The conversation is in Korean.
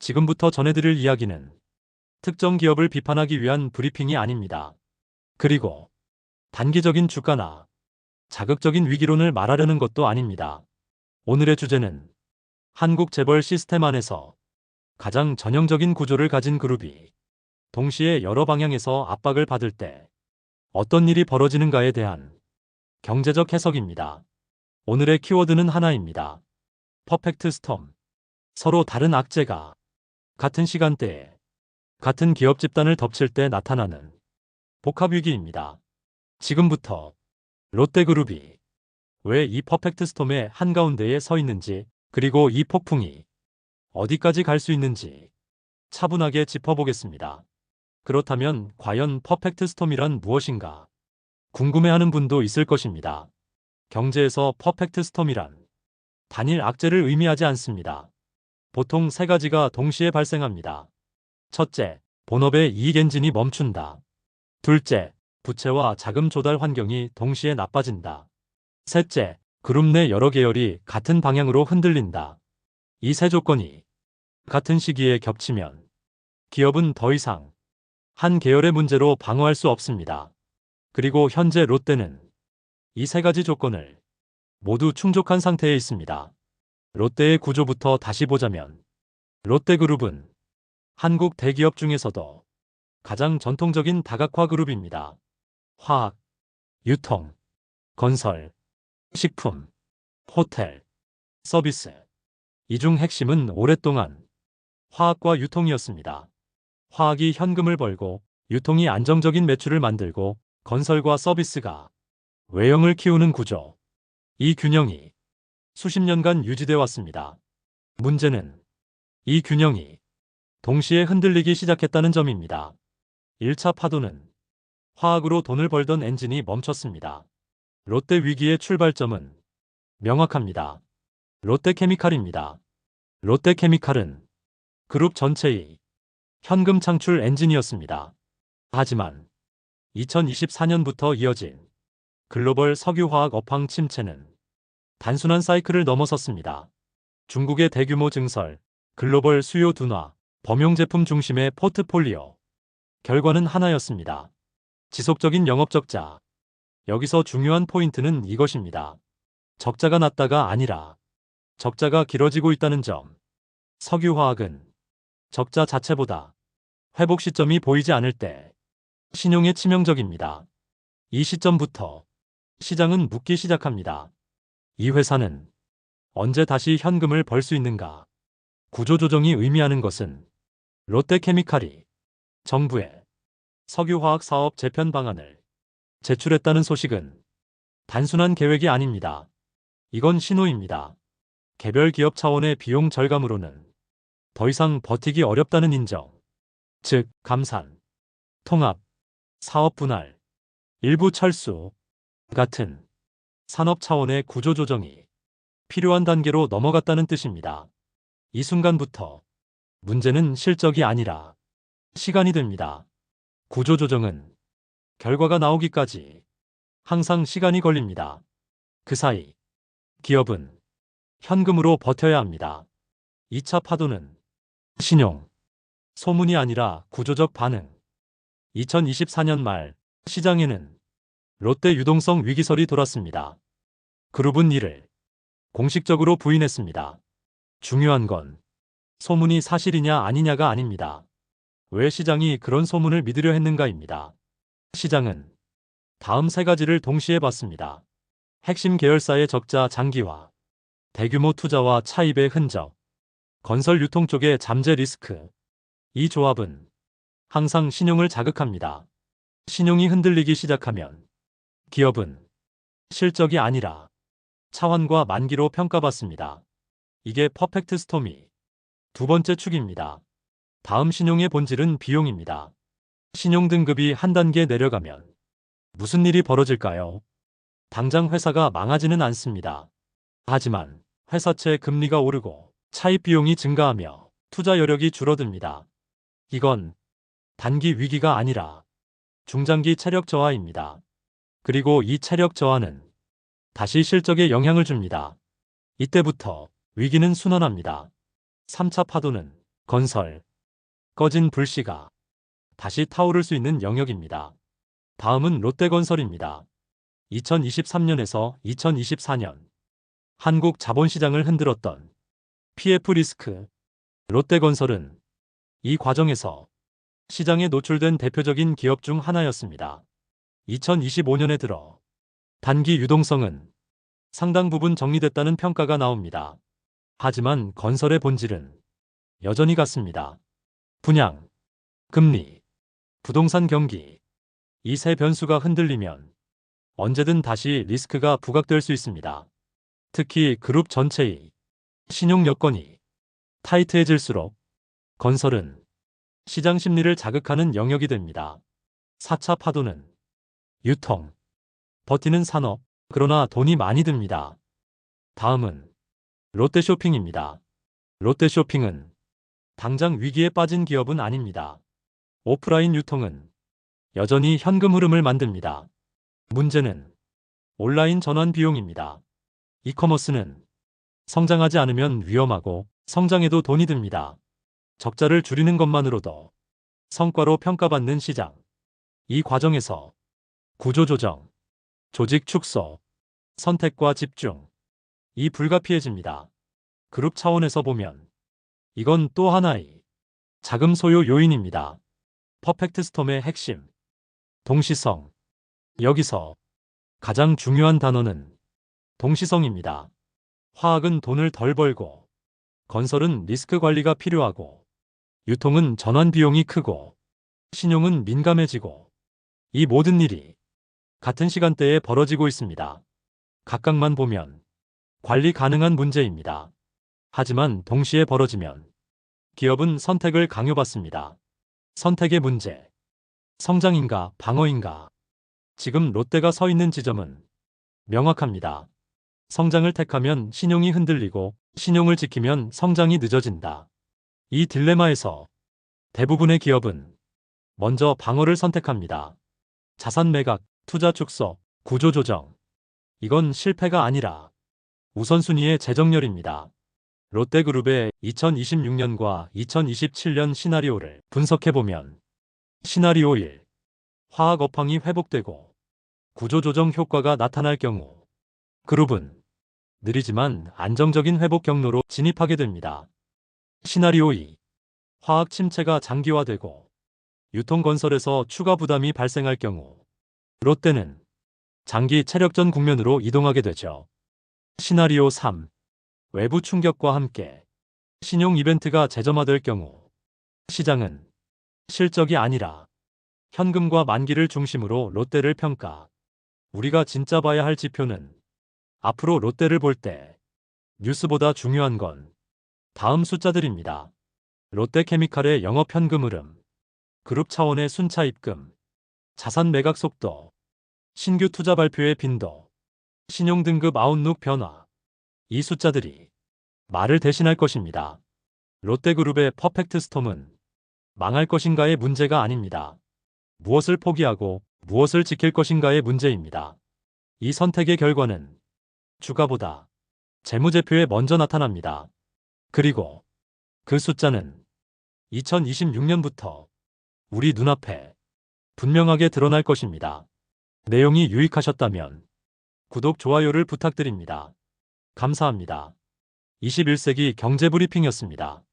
지금부터 전해드릴 이야기는 특정 기업을 비판하기 위한 브리핑이 아닙니다. 그리고 단기적인 주가나 자극적인 위기론을 말하려는 것도 아닙니다. 오늘의 주제는 한국 재벌 시스템 안에서 가장 전형적인 구조를 가진 그룹이 동시에 여러 방향에서 압박을 받을 때 어떤 일이 벌어지는가에 대한 경제적 해석입니다. 오늘의 키워드는 하나입니다. 퍼펙트 스톰. 서로 다른 악재가 같은 시간대에 같은 기업 집단을 덮칠 때 나타나는 복합위기입니다. 지금부터 롯데그룹이 왜 이 퍼펙트 스톰의 한가운데에 서 있는지, 그리고 이 폭풍이 어디까지 갈 수 있는지 차분하게 짚어보겠습니다. 그렇다면 과연 퍼펙트 스톰이란 무엇인가 궁금해하는 분도 있을 것입니다. 경제에서 퍼펙트 스톰이란 단일 악재를 의미하지 않습니다. 보통 세 가지가 동시에 발생합니다. 첫째, 본업의 이익 엔진이 멈춘다. 둘째, 부채와 자금 조달 환경이 동시에 나빠진다. 셋째, 그룹 내 여러 계열이 같은 방향으로 흔들린다. 이 세 조건이 같은 시기에 겹치면 기업은 더 이상 한 계열의 문제로 방어할 수 없습니다. 그리고 현재 롯데는 이 세 가지 조건을 모두 충족한 상태에 있습니다. 롯데의 구조부터 다시 보자면 롯데그룹은 한국 대기업 중에서도 가장 전통적인 다각화 그룹입니다. 화학, 유통, 건설, 식품, 호텔, 서비스. 이 중 핵심은 오랫동안 화학과 유통이었습니다. 화학이 현금을 벌고 유통이 안정적인 매출을 만들고 건설과 서비스가 외형을 키우는 구조. 이 균형이 수십 년간 유지되어 왔습니다. 문제는 이 균형이 동시에 흔들리기 시작했다는 점입니다. 1차 파도는 화학으로 돈을 벌던 엔진이 멈췄습니다. 롯데 위기의 출발점은 명확합니다. 롯데케미칼입니다. 롯데케미칼은 그룹 전체의 현금 창출 엔진이었습니다. 하지만 2024년부터 이어진 글로벌 석유화학 업황 침체는 단순한 사이클을 넘어섰습니다. 중국의 대규모 증설, 글로벌 수요 둔화, 범용 제품 중심의 포트폴리오. 결과는 하나였습니다. 지속적인 영업 적자. 여기서 중요한 포인트는 이것입니다. 적자가 났다가 아니라 적자가 길어지고 있다는 점. 석유화학은 적자 자체보다 회복 시점이 보이지 않을 때 신용에 치명적입니다. 이 시점부터 시장은 묻기 시작합니다. 이 회사는 언제 다시 현금을 벌 수 있는가? 구조조정이 의미하는 것은 롯데케미칼이 정부에 석유화학 사업 재편 방안을 제출했다는 소식은 단순한 계획이 아닙니다. 이건 신호입니다. 개별 기업 차원의 비용 절감으로는 더 이상 버티기 어렵다는 인정. 즉, 감산, 통합, 사업 분할, 일부 철수 같은 산업 차원의 구조조정이 필요한 단계로 넘어갔다는 뜻입니다. 이 순간부터 문제는 실적이 아니라 시간이 됩니다. 구조조정은 결과가 나오기까지 항상 시간이 걸립니다. 그 사이 기업은 현금으로 버텨야 합니다. 2차 파도는 신용, 소문이 아니라 구조적 반응. 2024년 말 시장에는 롯데 유동성 위기설이 돌았습니다. 그룹은 이를 공식적으로 부인했습니다. 중요한 건 소문이 사실이냐 아니냐가 아닙니다. 왜 시장이 그런 소문을 믿으려 했는가입니다. 시장은 다음 세 가지를 동시에 봤습니다. 핵심 계열사의 적자 장기화, 대규모 투자와 차입의 흔적, 건설 유통 쪽의 잠재 리스크. 이 조합은 항상 신용을 자극합니다. 신용이 흔들리기 시작하면 기업은 실적이 아니라 차환과 만기로 평가받습니다. 이게 퍼펙트 스톰이 두 번째 축입니다. 다음 신용의 본질은 비용입니다. 신용 등급이 한 단계 내려가면 무슨 일이 벌어질까요? 당장 회사가 망하지는 않습니다. 하지만 회사채 금리가 오르고 차입 비용이 증가하며 투자 여력이 줄어듭니다. 이건 단기 위기가 아니라 중장기 체력 저하입니다. 그리고 이 체력 저하는 다시 실적에 영향을 줍니다. 이때부터 위기는 순환합니다. 3차 파도는 건설, 꺼진 불씨가 다시 타오를 수 있는 영역입니다. 다음은 롯데건설입니다. 2023년에서 2024년 한국 자본시장을 흔들었던 PF 리스크. 롯데건설은 이 과정에서 시장에 노출된 대표적인 기업 중 하나였습니다. 2025년에 들어 단기 유동성은 상당 부분 정리됐다는 평가가 나옵니다. 하지만 건설의 본질은 여전히 같습니다. 분양, 금리, 부동산 경기, 이 세 변수가 흔들리면 언제든 다시 리스크가 부각될 수 있습니다. 특히 그룹 전체의 신용 여건이 타이트해질수록 건설은 시장 심리를 자극하는 영역이 됩니다. 4차 파도는 유통, 버티는 산업, 그러나 돈이 많이 듭니다. 다음은 롯데쇼핑입니다. 롯데쇼핑은 당장 위기에 빠진 기업은 아닙니다. 오프라인 유통은 여전히 현금 흐름을 만듭니다. 문제는 온라인 전환 비용입니다. 이커머스는 성장하지 않으면 위험하고 성장해도 돈이 듭니다. 적자를 줄이는 것만으로도 성과로 평가받는 시장. 이 과정에서 구조조정, 조직 축소, 선택과 집중, 이 불가피해집니다. 그룹 차원에서 보면 이건 또 하나의 자금 소요 요인입니다. 퍼펙트 스톰의 핵심, 동시성. 여기서 가장 중요한 단어는 동시성입니다. 화학은 돈을 덜 벌고, 건설은 리스크 관리가 필요하고, 유통은 전환 비용이 크고, 신용은 민감해지고, 이 모든 일이 같은 시간대에 벌어지고 있습니다. 각각만 보면 관리 가능한 문제입니다. 하지만 동시에 벌어지면 기업은 선택을 강요받습니다. 선택의 문제. 성장인가 방어인가. 지금 롯데가 서 있는 지점은 명확합니다. 성장을 택하면 신용이 흔들리고 신용을 지키면 성장이 늦어진다. 이 딜레마에서 대부분의 기업은 먼저 방어를 선택합니다. 자산 매각, 투자 축소, 구조 조정. 이건 실패가 아니라 우선순위의 재정렬입니다. 롯데그룹의 2026년과 2027년 시나리오를 분석해보면 시나리오 1. 화학 업황이 회복되고 구조조정 효과가 나타날 경우 그룹은 느리지만 안정적인 회복 경로로 진입하게 됩니다. 시나리오 2. 화학 침체가 장기화되고 유통건설에서 추가 부담이 발생할 경우 롯데는 장기 체력전 국면으로 이동하게 되죠. 시나리오 3. 외부 충격과 함께 신용 이벤트가 재점화될 경우 시장은 실적이 아니라 현금과 만기를 중심으로 롯데를 평가. 우리가 진짜 봐야 할 지표는 앞으로 롯데를 볼 때 뉴스보다 중요한 건 다음 숫자들입니다. 롯데케미칼의 영업 현금 흐름, 그룹 차원의 순차 입금, 자산 매각 속도, 신규 투자 발표의 빈도, 신용 등급 아웃룩 변화. 이 숫자들이 말을 대신할 것입니다. 롯데그룹의 퍼펙트 스톰은 망할 것인가의 문제가 아닙니다. 무엇을 포기하고 무엇을 지킬 것인가의 문제입니다. 이 선택의 결과는 주가보다 재무제표에 먼저 나타납니다. 그리고 그 숫자는 2026년부터 우리 눈앞에 분명하게 드러날 것입니다. 내용이 유익하셨다면 구독, 좋아요를 부탁드립니다. 감사합니다. 21세기 경제브리핑이었습니다.